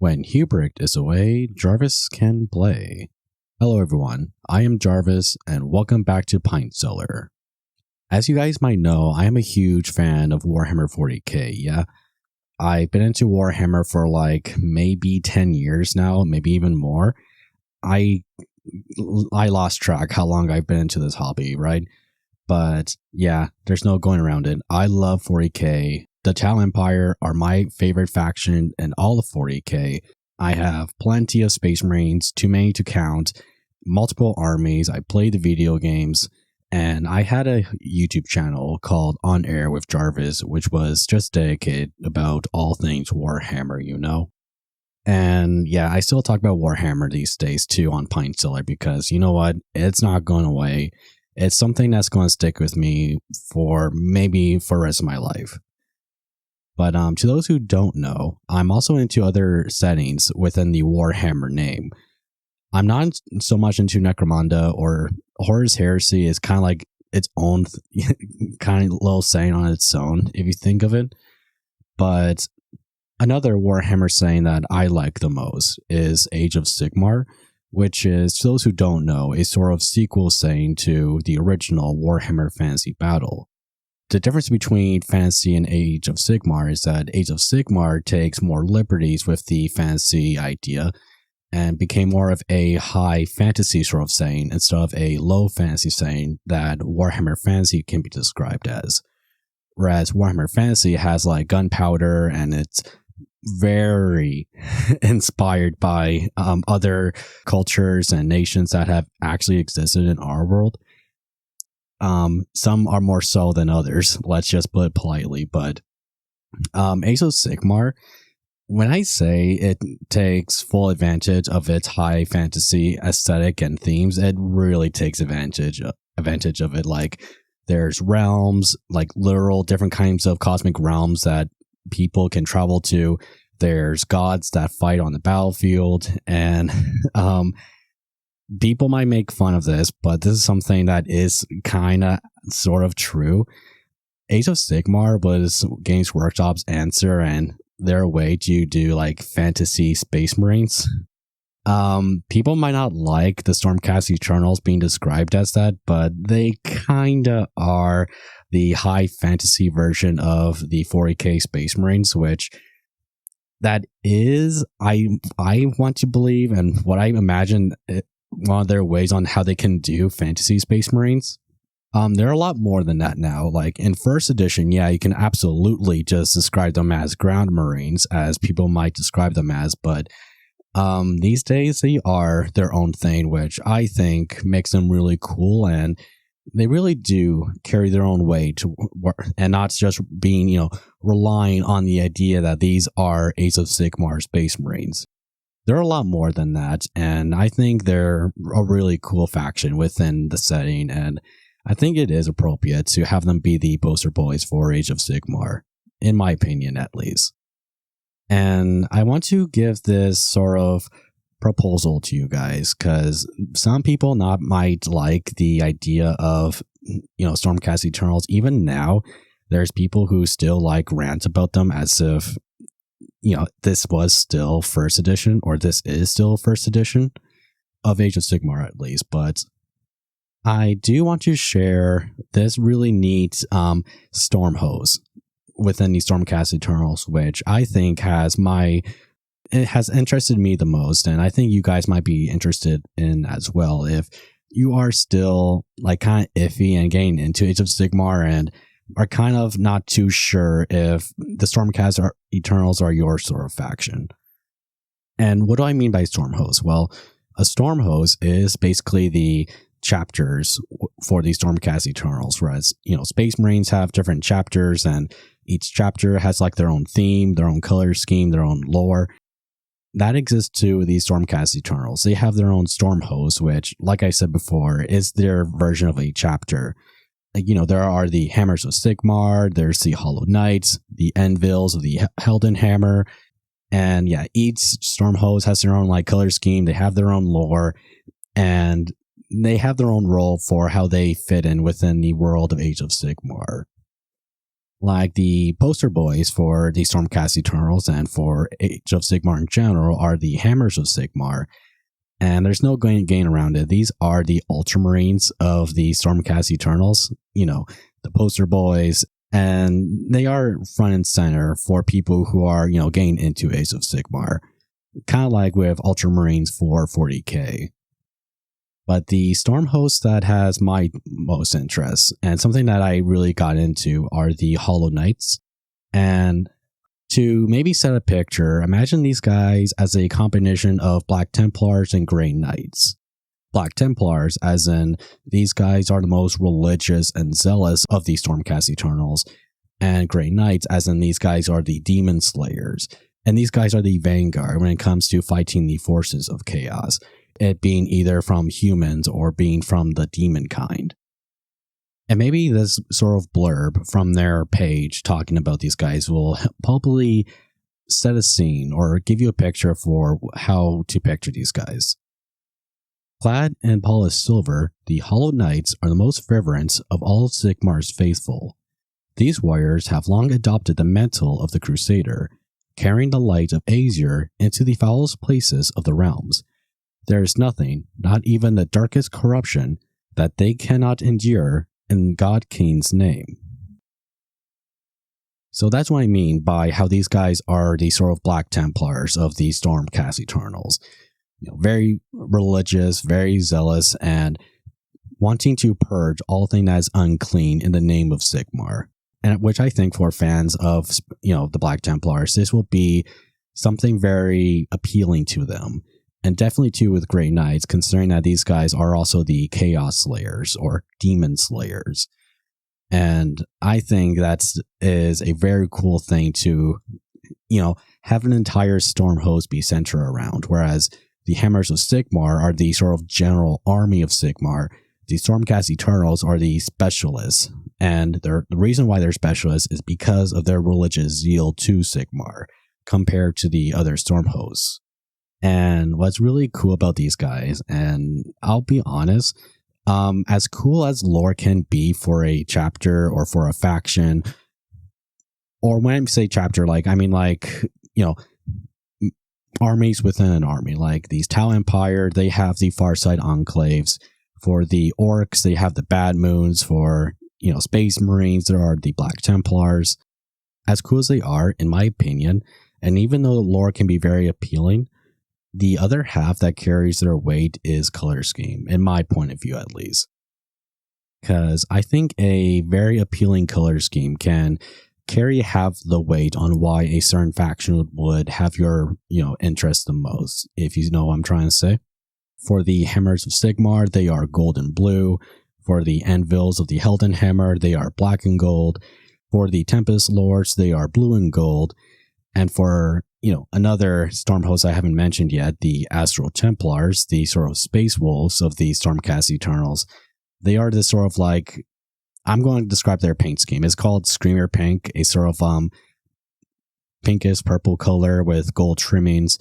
When Hubert is away, Jarvis can play. Hello everyone, I am Jarvis and welcome back to Pint Cellar. As you guys might know, I am a huge fan of Warhammer 40k, yeah? I've been into Warhammer for like maybe 10 years now, maybe even more. I lost track how long I've been into this hobby, right? But yeah, there's no going around it. I love 40k. The Tal Empire are my favorite faction in all of 40k. I have plenty of Space Marines, too many to count, multiple armies, I play the video games, and I had a YouTube channel called On Air with Jarvis, which was just dedicated about all things Warhammer, you know? And yeah, I still talk about Warhammer these days too on Pint Cellar because you know what? It's not going away. It's something that's going to stick with me for maybe for the rest of my life. But to those who don't know, I'm also into other settings within the Warhammer name. I'm not so much into Necromunda or Horus Heresy is kind of like its own kind of little saying on its own, if you think of it. But another Warhammer saying that I like the most is Age of Sigmar, which is, to those who don't know, a sort of sequel saying to the original Warhammer Fantasy Battle. The difference between fantasy and Age of Sigmar is that Age of Sigmar takes more liberties with the fantasy idea and became more of a high fantasy sort of saying instead of a low fantasy saying that Warhammer Fantasy can be described as. Whereas Warhammer Fantasy has like gunpowder and it's very inspired by other cultures and nations that have actually existed in our world. Some are more so than others, let's just put it politely, but Age of Sigmar, when I say it takes full advantage of its high fantasy aesthetic and themes, it really takes advantage of it. Like, there's realms, like literal different kinds of cosmic realms that people can travel to. There's gods that fight on the battlefield, and people might make fun of this, but this is something that is kind of sort of true. Age of Sigmar was Games Workshop's answer and their way to do like fantasy Space Marines. People might not like the Stormcast Eternals being described as that, but they kind of are the high fantasy version of the 40k Space Marines, which that is, I want to believe, and what I imagine one of their ways on how they can do fantasy Space Marines. There are a lot more than that now. Like in first edition, yeah, you can absolutely just describe them as ground Marines, as people might describe them as, but these days they are their own thing, which I think makes them really cool, and they really do carry their own weight, and not just being, relying on the idea that these are Age of Sigmar Space Marines. They're a lot more than that, and I think they're a really cool faction within the setting, and I think it is appropriate to have them be the poster boys for Age of Sigmar, in my opinion at least. And I want to give this sort of proposal to you guys, because some people might like the idea of, Stormcast Eternals. Even now, there's people who still like rant about them as if, this was still first edition, or this is still first edition of Age of Sigmar at least. But I do want to share this really neat Stormhost within the Stormcast Eternals, which I think it has interested me the most, and I think you guys might be interested in as well if you are still like kind of iffy and getting into Age of Sigmar and are kind of not too sure if the Stormcast Eternals are your sort of faction. And what do I mean by Stormhost? Well, a Stormhost is basically the chapters for the Stormcast Eternals, whereas, Space Marines have different chapters, and each chapter has like their own theme, their own color scheme, their own lore. That exists to the Stormcast Eternals. They have their own Stormhost, which, like I said before, is their version of a chapter. There are the Hammers of Sigmar, there's the Hallowed Knights, the Envils of the Helden Hammer, and yeah, each Stormhost has their own like color scheme, they have their own lore, and they have their own role for how they fit in within the world of Age of Sigmar. Like the poster boys for the Stormcast Eternals and for Age of Sigmar in general are the Hammers of Sigmar. And there's no gain around it. These are the Ultramarines of the Stormcast Eternals, the poster boys. And they are front and center for people who are, getting into Age of Sigmar. Kind of like with Ultramarines for 40k. But the Stormhost that has my most interest, and something that I really got into, are the Hallowed Knights. And to maybe set a picture, imagine these guys as a combination of Black Templars and Grey Knights. Black Templars, as in these guys are the most religious and zealous of the Stormcast Eternals, and Grey Knights, as in these guys are the Demon Slayers. And these guys are the vanguard when it comes to fighting the forces of chaos, it being either from humans or being from the demon kind. And maybe this sort of blurb from their page talking about these guys will probably set a scene or give you a picture for how to picture these guys. Clad in polished silver, the Hallowed Knights are the most fervent of all of Sigmar's faithful. These warriors have long adopted the mantle of the Crusader, carrying the light of Azure into the foulest places of the realms. There is nothing, not even the darkest corruption, that they cannot endure in God King's name. So that's what I mean by how these guys are the sort of Black Templars of the Stormcast Eternals. Very religious, very zealous, and wanting to purge all things that is unclean in the name of Sigmar. And which I think for fans of, the Black Templars, this will be something very appealing to them. And definitely too with Grey Knights, considering that these guys are also the Chaos Slayers or Demon Slayers. And I think that is a very cool thing to, have an entire Stormhost be centered around. Whereas the Hammers of Sigmar are the sort of general army of Sigmar. The Stormcast Eternals are the specialists. And the reason why they're specialists is because of their religious zeal to Sigmar compared to the other Stormhosts. And what's really cool about these guys, and I'll be honest, as cool as lore can be for a chapter or for a faction, or when I say chapter, armies within an army, like these Tau Empire, they have the Farside Enclaves. For the Orcs, they have the Bad Moons. For, Space Marines, there are the Black Templars. As cool as they are, in my opinion, and even though the lore can be very appealing, the other half that carries their weight is color scheme, in my point of view at least. Because I think a very appealing color scheme can carry half the weight on why a certain faction would have your, interest the most, if you know what I'm trying to say. For the Hammers of Sigmar, they are gold and blue. For the Anvils of the Heldenhammer, they are black and gold. For the Tempest Lords, they are blue and gold. And for, another Stormhost I haven't mentioned yet, the Astral Templars, the sort of space wolves of the Stormcast Eternals, they are this sort of I'm going to describe their paint scheme. It's called Screamer Pink, a sort of pinkish purple color with gold trimmings.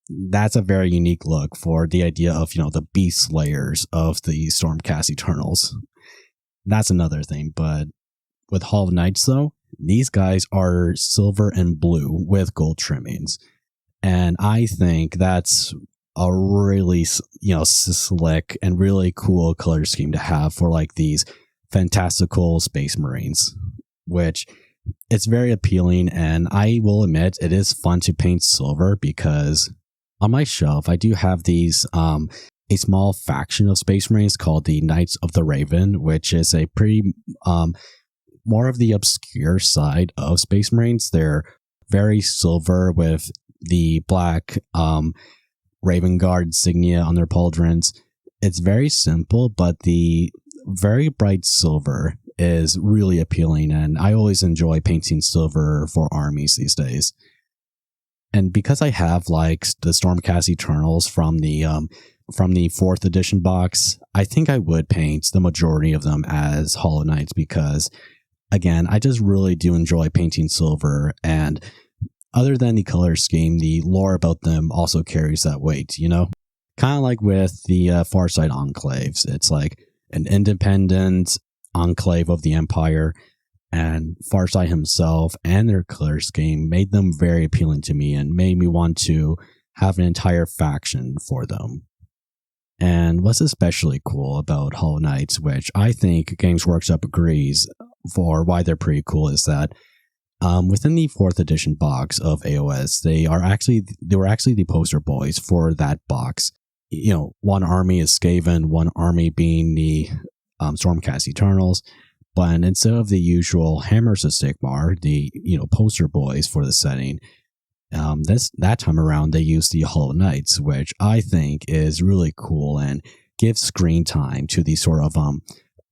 That's a very unique look for the idea of, the beast slayers of the Stormcast Eternals. That's another thing, but with Hallowed Knights though, these guys are silver and blue with gold trimmings. And I think that's a really, slick and really cool color scheme to have for these fantastical space marines, which it's very appealing. And I will admit it is fun to paint silver because on my shelf, I do have these, a small faction of space marines called the Knights of the Raven, which is a pretty, more of the obscure side of Space Marines. They're very silver with the black Raven Guard insignia on their pauldrons. It's very simple, but the very bright silver is really appealing, and I always enjoy painting silver for armies these days. And because I have the Stormcast Eternals from the 4th edition box, I think I would paint the majority of them as Hallowed Knights because, again, I just really do enjoy painting silver, and other than the color scheme, the lore about them also carries that weight, Kind of like with the Farside Enclaves. It's like an independent enclave of the Empire, And Farsight himself and their color scheme made them very appealing to me and made me want to have an entire faction for them. And what's especially cool about Hallowed Knights, which I think Games Workshop agrees for why they're pretty cool, is that within the 4th edition box of AOS, they were actually the poster boys for that box. You know, one army is Skaven, one army being the Stormcast Eternals. But instead of the usual Hammers of Sigmar, the poster boys for the setting, that time around they used the Hallowed Knights, which I think is really cool and gives screen time to the sort of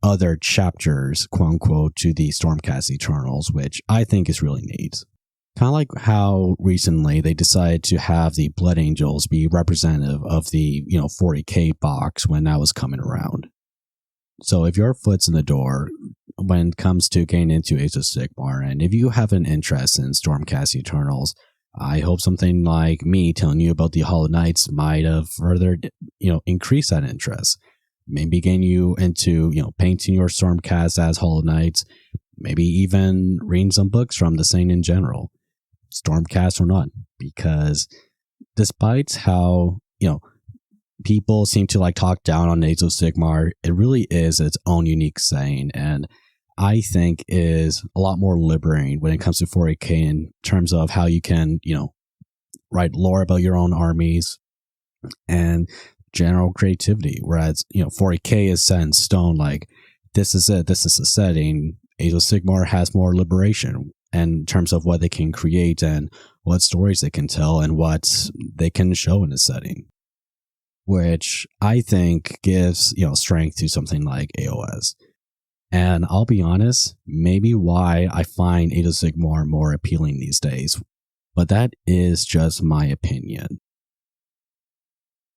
other chapters, quote unquote, to the Stormcast Eternals, which I think is really neat. Kind of like how recently they decided to have the Blood Angels be representative of the 40k box when that was coming around. So if your foot's in the door when it comes to getting into Age of Sigmar, and if you have an interest in Stormcast Eternals, I hope something like me telling you about the Hallowed Knights might have further, increased that interest. Maybe getting you into, painting your Stormcast as Hallowed Knights, maybe even reading some books from the Saint in general, Stormcast or not, because despite how, people seem to talk down on Age of Sigmar, it really is its own unique setting, and I think is a lot more liberating when it comes to 40k in terms of how you can, write lore about your own armies and general creativity. Whereas, 40k is set in stone, like, this is it, this is the setting. Age of Sigmar has more liberation in terms of what they can create and what stories they can tell and what they can show in a setting, which I think gives, strength to something like AOS. And I'll be honest, maybe why I find Age of Sigmar more appealing these days, but that is just my opinion.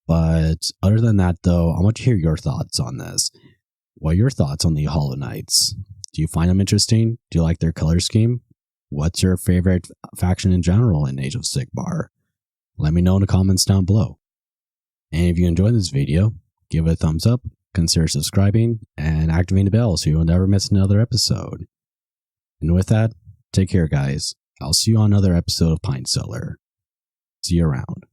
But other than that, though, I want to hear your thoughts on this. What are your thoughts on the Hallowed Knights? Do you find them interesting? Do you like their color scheme? What's your favorite faction in general in Age of Sigmar? Let me know in the comments down below. And if you enjoyed this video, give it a thumbs up, consider subscribing, and activating the bell so you'll never miss another episode. And with that, take care, guys. I'll see you on another episode of Pint Cellar. See you around.